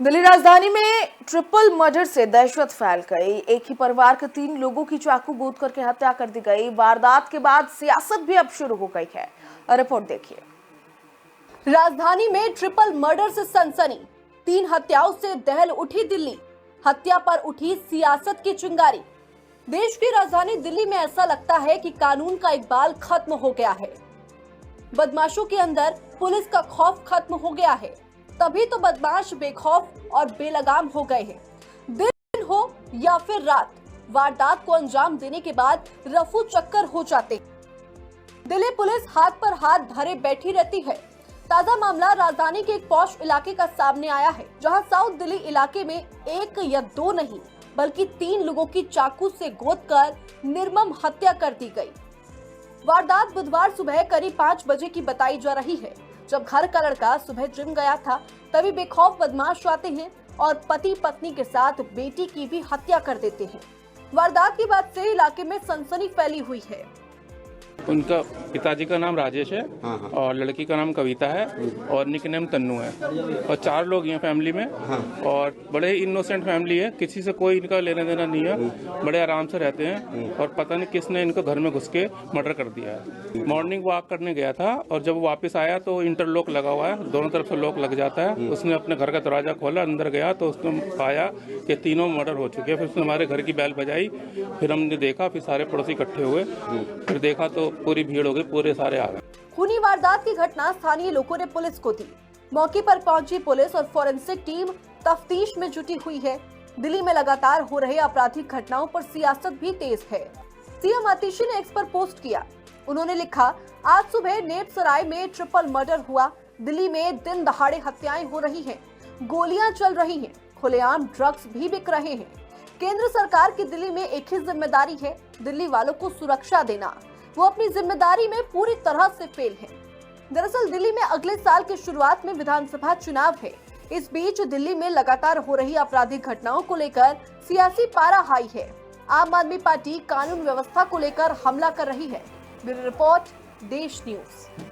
दिल्ली राजधानी में triple murder से दहशत फैल गई। एक ही परिवार के 3 लोगों की चाकू गोद करके हत्या कर दी गई। वारदात के बाद सियासत भी अब शुरू हो गई है। रिपोर्ट देखिए। राजधानी में ट्रिपल मर्डर से सनसनी, 3 हत्याओं से दहल उठी दिल्ली। हत्या पर उठी सियासत की चिंगारी। देश की राजधानी दिल्ली में ऐसा लगता है कि कानून का इकबाल खत्म हो गया है। बदमाशों के अंदर पुलिस का खौफ खत्म हो गया है। तभी तो बदमाश बेखौफ और बेलगाम हो गए हैं। दिन हो या फिर रात, वारदात को अंजाम देने के बाद रफू चक्कर हो जाते हैं। दिल्ली पुलिस हाथ पर हाथ धरे बैठी रहती है। ताजा मामला राजधानी के एक पॉश इलाके का सामने आया है, जहां साउथ दिल्ली इलाके में 1 या 2 नहीं बल्कि 3 लोगों की चाकू से गोद कर निर्मम हत्या कर दी गई। वारदात बुधवार सुबह करीब 5 बजे की बताई जा रही है। जब घर का लड़का सुबह जिम गया था, तभी बेखौफ बदमाश आते हैं और पति पत्नी के साथ बेटी की भी हत्या कर देते हैं। वारदात के बाद से इलाके में सनसनी फैली हुई है। उनका पिताजी का नाम राजेश है और लड़की का नाम कविता है और निकनेम तन्नू है और 4 लोग हैं फैमिली में और बड़े ही इनोसेंट फैमिली है। किसी से कोई इनका लेना देना नहीं है, बड़े आराम से रहते हैं और पता नहीं किसने इनको घर में घुस के मर्डर कर दिया है। मॉर्निंग वॉक करने गया था और जब वो वापस आया तो इंटरलॉक लगा हुआ है, दोनों तरफ से लॉक लग जाता है। उसने अपने घर का दरवाजा खोला, अंदर गया तो उसने पाया कि तीनों मर्डर हो चुके हैं। फिर उसने हमारे घर की बेल बजाई, फिर हमने देखा, फिर सारे पड़ोसी इकट्ठे हुए, फिर देखा तो पूरी भीड़ हो गई, पूरे सारे आ गए। खूनी वारदात की घटना स्थानीय लोगों ने पुलिस को दी। मौके पर पहुंची पुलिस और फोरेंसिक टीम तफ्तीश में जुटी हुई है। दिल्ली में लगातार हो रहे आपराधिक घटनाओं पर सियासत भी तेज है। सीएम आतिशी ने एक्स पर पोस्ट किया। उन्होंने लिखा, आज सुबह नेपसराय में ट्रिपल मर्डर हुआ। दिल्ली में दिन दहाड़े हत्याएं हो रही हैं, गोलियां चल रही हैं, खुलेआम ड्रग्स भी बिक रहे हैं। केंद्र सरकार की दिल्ली में एक ही जिम्मेदारी है, दिल्ली वालों को सुरक्षा देना। वो अपनी जिम्मेदारी में पूरी तरह से फेल है। दरअसल दिल्ली में अगले साल की शुरुआत में विधानसभा चुनाव है। इस बीच दिल्ली में लगातार हो रही आपराधिक घटनाओं को लेकर सियासी पारा हाई है। आम आदमी पार्टी कानून व्यवस्था को लेकर हमला कर रही है। ब्यूरो रिपोर्ट, देश न्यूज।